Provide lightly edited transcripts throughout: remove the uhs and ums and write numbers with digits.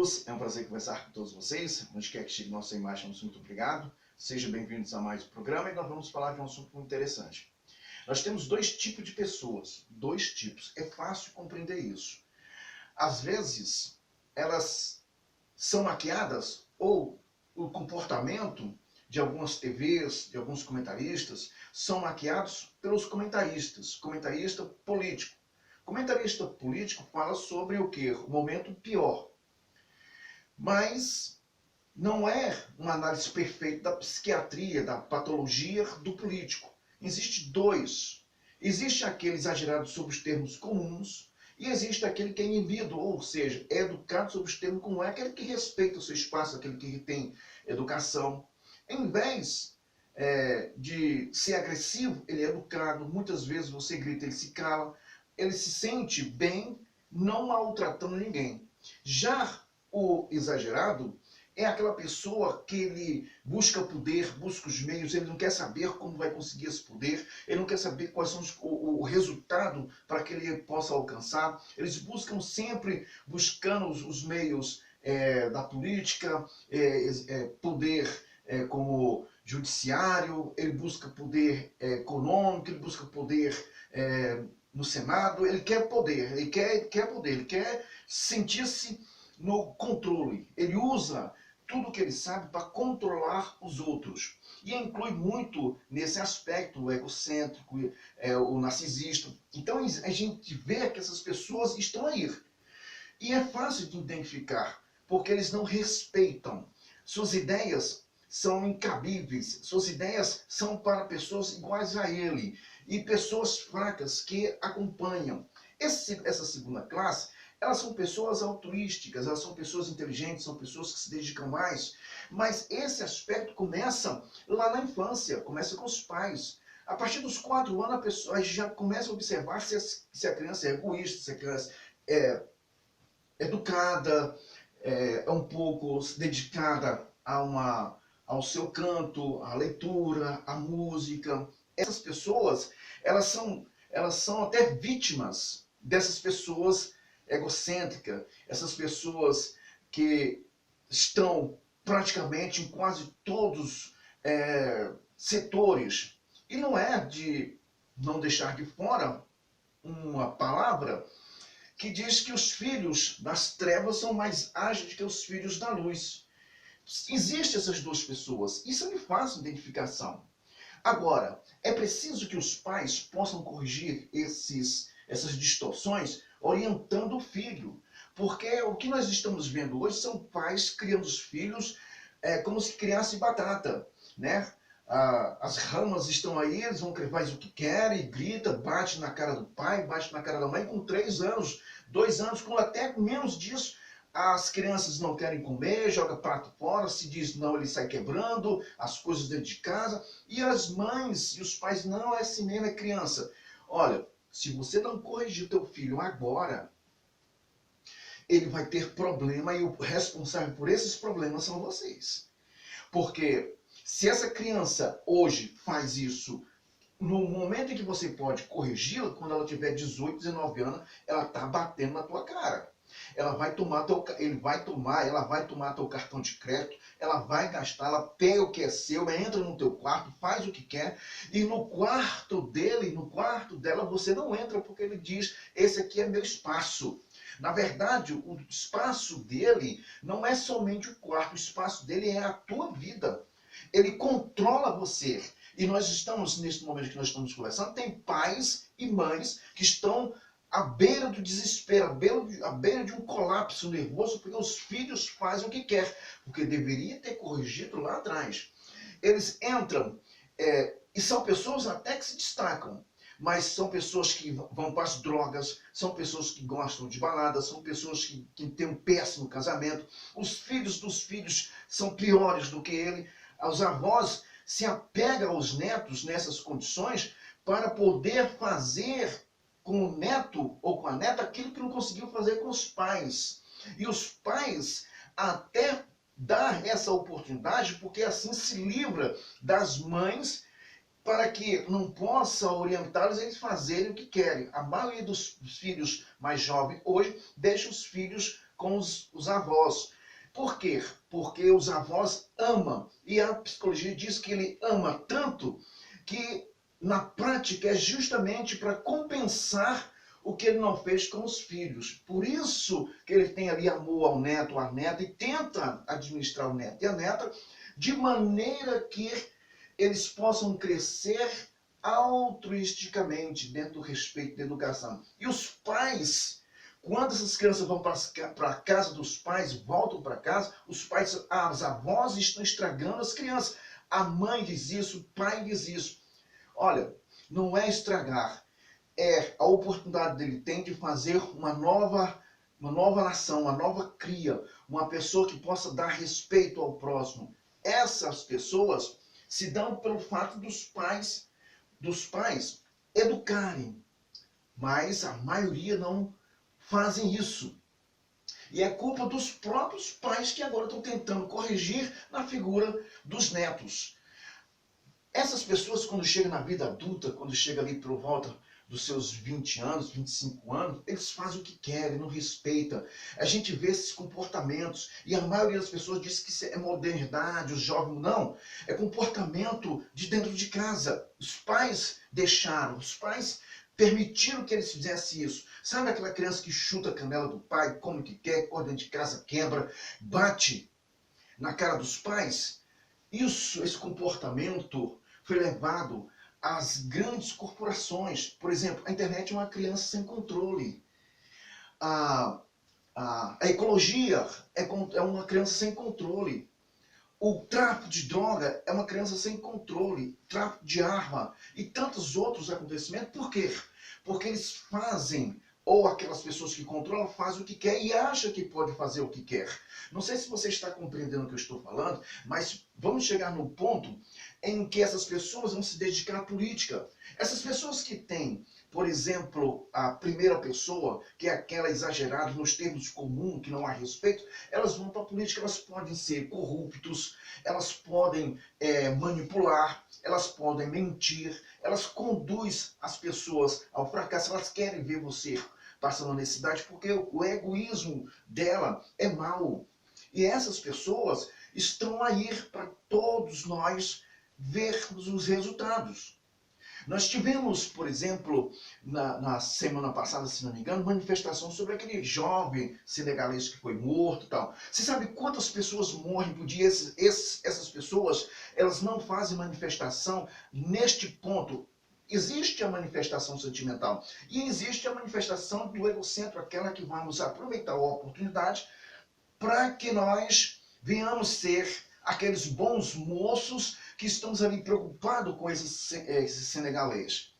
todos, é um prazer conversar com todos vocês. Onde quer que chegue nossa imagem, muito obrigado. Sejam bem-vindos a mais um programa e nós vamos falar de um assunto muito interessante. Nós temos dois tipos de pessoas, dois tipos. É fácil compreender isso. Às vezes, elas são maquiadas ou o comportamento de algumas TVs, de alguns comentaristas, são maquiados pelos comentaristas, comentarista político. Comentarista político fala sobre o quê? O momento pior. Mas não é uma análise perfeita da psiquiatria, da patologia do político. Existe dois. Existe aquele exagerado sobre os termos comuns e existe aquele que é inibido, ou seja, é educado sobre os termos comuns. É aquele que respeita o seu espaço, aquele que tem educação. Em vez de ser agressivo, ele é educado. Muitas vezes você grita, ele se cala. Ele se sente bem não maltratando ninguém. Já o exagerado é aquela pessoa que ele busca poder, busca os meios, ele não quer saber como vai conseguir esse poder, ele não quer saber quais são o resultado para que ele possa alcançar. Eles buscam sempre, buscando os meios da política, poder como judiciário, ele busca poder econômico, ele busca poder no Senado, ele quer poder, ele quer poder, ele quer sentir-se no controle. Ele usa tudo que ele sabe para controlar os outros. E inclui muito nesse aspecto o egocêntrico, o narcisista. Então a gente vê que essas pessoas estão aí. E é fácil de identificar, porque eles não respeitam. Suas ideias são incabíveis, suas ideias são para pessoas iguais a ele e pessoas fracas que acompanham. Essa segunda classe, elas são pessoas altruísticas, elas são pessoas inteligentes, são pessoas que se dedicam mais, mas esse aspecto começa lá na infância, começa com os pais. A partir dos 4 anos, a pessoa já começa a observar se a criança é egoísta, se a criança é educada, é um pouco dedicada ao seu canto, à leitura, à música. Essas pessoas, elas são até vítimas dessas pessoas egocêntricas, essas pessoas que estão praticamente em quase todos setores. E não é de não deixar de fora uma palavra que diz que os filhos das trevas são mais ágeis que os filhos da luz. Existem essas duas pessoas. Isso é de fácil identificação. Agora, é preciso que os pais possam corrigir essas distorções orientando o filho. Porque o que nós estamos vendo hoje são pais criando os filhos como se criasse batata, né? As ramas estão aí, eles vão faz o que querem, grita, bate na cara do pai, bate na cara da mãe com 3 anos, 2 anos, com até menos disso. As crianças não querem comer, joga prato fora, se diz não, ele sai quebrando as coisas dentro de casa. E as mães e os pais, não, é assim mesmo, é criança. Olha, se você não corrigir o teu filho agora, ele vai ter problema e o responsável por esses problemas são vocês. Porque se essa criança hoje faz isso, no momento em que você pode corrigi-la, quando ela tiver 18, 19 anos, ela está batendo na tua cara. Ela vai tomar teu cartão de crédito, ela vai gastar, ela pega o que é seu, entra no teu quarto, faz o que quer, e no quarto dele, no quarto dela, você não entra porque ele diz, esse aqui é meu espaço. Na verdade, o espaço dele não é somente o quarto, o espaço dele é a tua vida. Ele controla você. E nós estamos, nesse momento que nós estamos conversando, tem pais e mães que estão à beira do desespero, à beira de um colapso nervoso, porque os filhos fazem o que querem, porque deveria ter corrigido lá atrás. Eles entram e são pessoas até que se destacam, mas são pessoas que vão para as drogas, são pessoas que gostam de balada, são pessoas que têm um péssimo casamento. Os filhos dos filhos são piores do que ele. Os avós se apegam aos netos nessas condições para poder fazer com o neto ou com a neta aquilo que não conseguiu fazer com os pais. E os pais até dar essa oportunidade, porque assim se livra das mães para que não possa orientá-los a eles fazerem o que querem. A maioria dos filhos mais jovens hoje deixa os filhos com os avós. Por quê? Porque os avós amam. E a psicologia diz que ele ama tanto que na prática é justamente para compensar o que ele não fez com os filhos. Por isso que ele tem ali amor ao neto, à neta, e tenta administrar o neto e a neta de maneira que eles possam crescer altruisticamente dentro do respeito da educação. E os pais, quando essas crianças vão para a casa dos pais, voltam para casa, os pais, as avós estão estragando as crianças. A mãe diz isso, o pai diz isso. Olha, não é estragar, é a oportunidade dele tem de fazer uma nova nação, uma nova cria, uma pessoa que possa dar respeito ao próximo. Essas pessoas se dão pelo fato dos pais educarem, mas a maioria não fazem isso. E é culpa dos próprios pais que agora estão tentando corrigir na figura dos netos. Essas pessoas, quando chegam na vida adulta, quando chegam ali por volta dos seus 20 anos, 25 anos, eles fazem o que querem, não respeitam. A gente vê esses comportamentos e a maioria das pessoas diz que isso é modernidade, os jovens não. É comportamento de dentro de casa. Os pais deixaram, os pais permitiram que eles fizessem isso. Sabe aquela criança que chuta a canela do pai, come o que quer, corre dentro de casa, quebra, bate na cara dos pais? Esse comportamento foi levado às grandes corporações. Por exemplo, a internet é uma criança sem controle. A ecologia é uma criança sem controle. O tráfico de droga é uma criança sem controle. Tráfico de arma e tantos outros acontecimentos. Por quê? Porque eles fazem, ou aquelas pessoas que controlam fazem o que quer e acham que pode fazer o que quer. Não sei se você está compreendendo o que eu estou falando, mas vamos chegar no ponto em que essas pessoas vão se dedicar à política. Essas pessoas que têm, por exemplo, a primeira pessoa, que é aquela exagerada nos termos comuns, que não há respeito, elas vão para a política, elas podem ser corruptos, elas podem manipular, elas podem mentir, elas conduzem as pessoas ao fracasso, elas querem ver você passando necessidade, porque o egoísmo dela é mau. E essas pessoas estão aí para todos nós vermos os resultados. Nós tivemos, por exemplo, na semana passada, se não me engano, manifestação sobre aquele jovem senegalês que foi morto e tal. Você sabe quantas pessoas morrem por dia? Essas pessoas, elas não fazem manifestação neste ponto. Existe a manifestação sentimental e existe a manifestação do egocentro, aquela que vamos aproveitar a oportunidade para que nós venhamos ser aqueles bons moços que estamos ali preocupados com esse senegalês.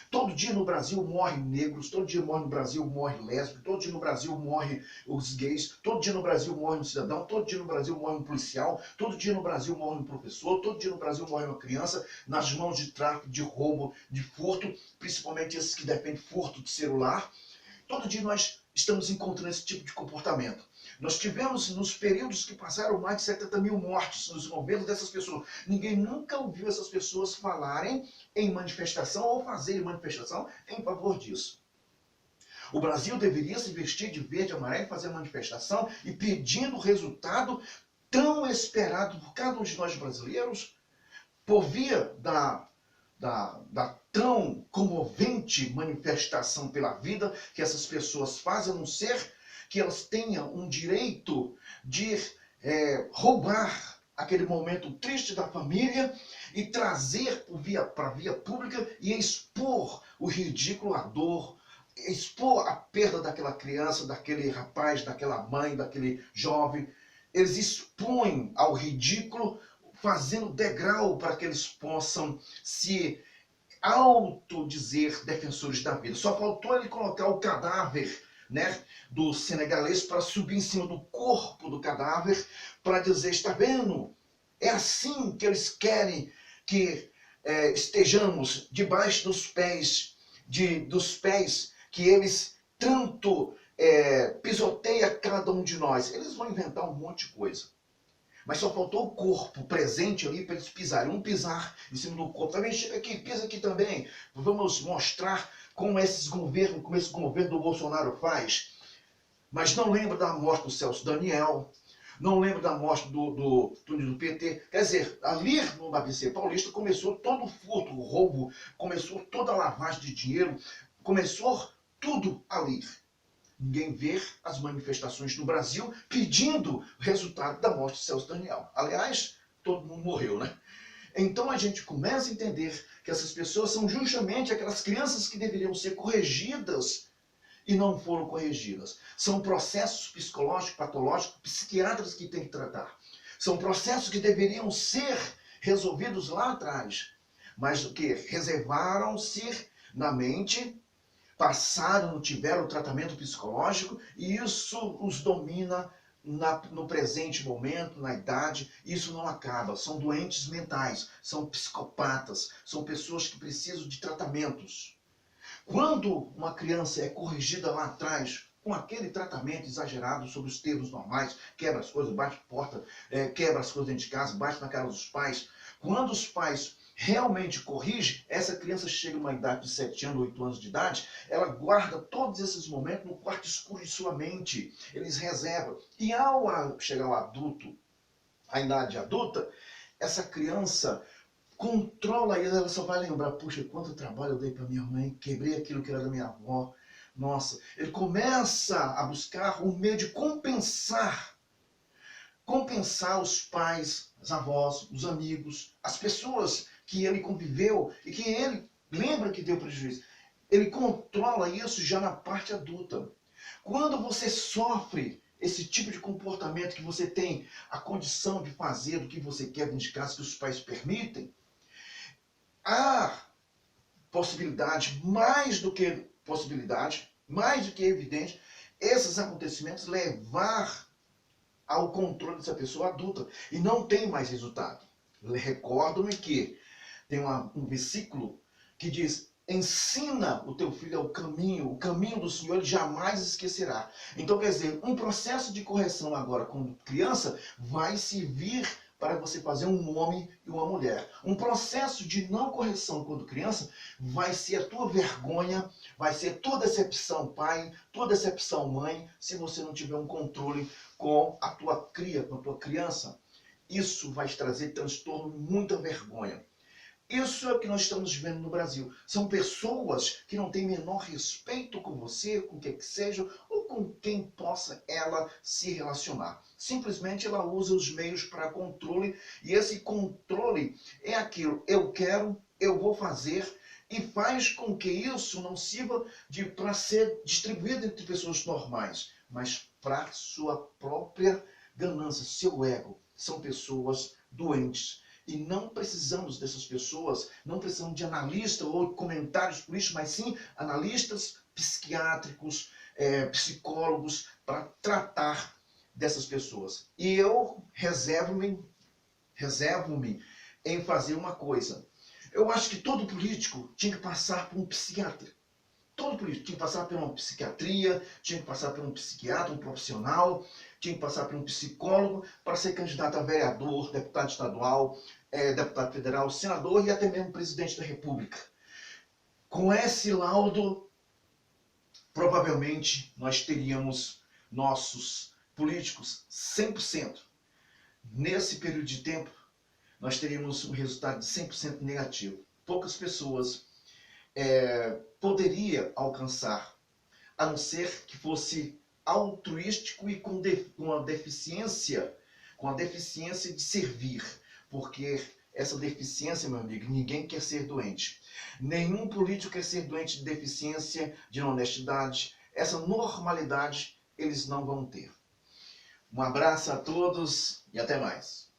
Todo dia no Brasil morrem negros, todo dia no Brasil morre lésbico, todo dia no Brasil morrem os gays, todo dia no Brasil morre um cidadão, todo dia no Brasil morre um policial, todo dia no Brasil morre um professor, todo dia no Brasil morre uma criança nas mãos de tráfico, de roubo, de furto, principalmente esses que defendem furto de celular. Todo dia nós estamos encontrando esse tipo de comportamento. Nós tivemos, nos períodos que passaram, mais de 70 mil mortes nos governos dessas pessoas. Ninguém nunca ouviu essas pessoas falarem em manifestação ou fazerem manifestação em favor disso. O Brasil deveria se vestir de verde e amarelo e fazer manifestação e pedindo o resultado tão esperado por cada um de nós brasileiros, por via da tão comovente manifestação pela vida que essas pessoas fazem, a não ser que elas tenham um direito de roubar aquele momento triste da família e trazer para a via pública e expor o ridículo, a dor, expor a perda daquela criança, daquele rapaz, daquela mãe, daquele jovem. Eles expõem ao ridículo, fazendo degrau para que eles possam se autodizer defensores da vida. Só faltou ele colocar o cadáver, né, do senegalês para subir em cima do corpo do cadáver para dizer, está vendo? É assim que eles querem que estejamos debaixo dos pés que eles tanto pisoteiam cada um de nós. Eles vão inventar um monte de coisa. Mas só faltou o corpo presente ali para eles pisarem. Um pisar em cima do corpo. Também chega aqui, pisa aqui também. Vamos mostrar como esse governo do Bolsonaro faz. Mas não lembra da morte do Celso Daniel. não lembro da morte do PT. Quer dizer, ali no ABC Paulista começou todo o furto, o roubo, começou toda a lavagem de dinheiro, começou tudo ali. Ninguém vê as manifestações no Brasil pedindo o resultado da morte de Celso Daniel. Aliás, todo mundo morreu, né? Então a gente começa a entender que essas pessoas são justamente aquelas crianças que deveriam ser corrigidas e não foram corrigidas. São processos psicológicos, patológicos, psiquiatras que têm que tratar. São processos que deveriam ser resolvidos lá atrás, mas o que? Reservaram-se na mente, passaram, não tiveram tratamento psicológico e isso os domina no presente momento, na idade. Isso não acaba. São doentes mentais, são psicopatas, são pessoas que precisam de tratamentos. Quando uma criança é corrigida lá atrás, com aquele tratamento exagerado sobre os termos normais, quebra as coisas, bate porta, quebra as coisas dentro de casa, bate na cara dos pais. Quando os pais realmente corrigem, essa criança chega a uma idade de 7 anos, 8 anos de idade, ela guarda todos esses momentos no quarto escuro de sua mente. Eles reservam. E ao chegar ao adulto, a idade adulta, essa criança controla isso, ela só vai lembrar, puxa, quanto trabalho eu dei para minha mãe, quebrei aquilo que era da minha avó. Nossa, ele começa a buscar um meio de compensar os pais, as avós, os amigos, as pessoas que ele conviveu e que ele lembra que deu prejuízo. Ele controla isso já na parte adulta. Quando você sofre esse tipo de comportamento que você tem a condição de fazer do que você quer dentro de casa, que os pais permitem, há possibilidade, mais do que evidente, esses acontecimentos levar ao controle dessa pessoa adulta e não tem mais resultado. Recordo-me que tem um versículo que diz: ensina o teu filho o caminho do Senhor ele jamais esquecerá. Então, quer dizer, um processo de correção agora com criança vai servir para você fazer um homem e uma mulher. Um processo de não correção quando criança vai ser a tua vergonha, vai ser tua decepção pai, tua decepção mãe, se você não tiver um controle com a tua cria, com a tua criança. Isso vai te trazer transtorno, muita vergonha. Isso é o que nós estamos vendo no Brasil. São pessoas que não têm menor respeito com você, com o que seja, ou com quem possa ela se relacionar. Simplesmente ela usa os meios para controle, e esse controle é aquilo: eu quero, eu vou fazer, e faz com que isso não sirva para ser distribuído entre pessoas normais, mas para sua própria ganância, seu ego. São pessoas doentes. E não precisamos dessas pessoas, não precisamos de analistas ou comentários políticos, mas sim analistas psiquiátricos, psicólogos, para tratar dessas pessoas. E eu reservo-me em fazer uma coisa. Eu acho que todo político tinha que passar por um psiquiatra. Todo político tinha que passar por uma psiquiatria, tinha que passar por um psiquiatra, um profissional, tinha que passar por um psicólogo para ser candidato a vereador, deputado estadual, deputado federal, senador e até mesmo presidente da República. Com esse laudo, provavelmente nós teríamos nossos políticos 100%. Nesse período de tempo, nós teríamos um resultado de 100% negativo. Poucas pessoas poderia alcançar, a não ser que fosse altruístico e com a deficiência de servir, porque essa deficiência, meu amigo, ninguém quer ser doente. Nenhum político quer ser doente de deficiência, de honestidade. Essa normalidade eles não vão ter. Um abraço a todos e até mais.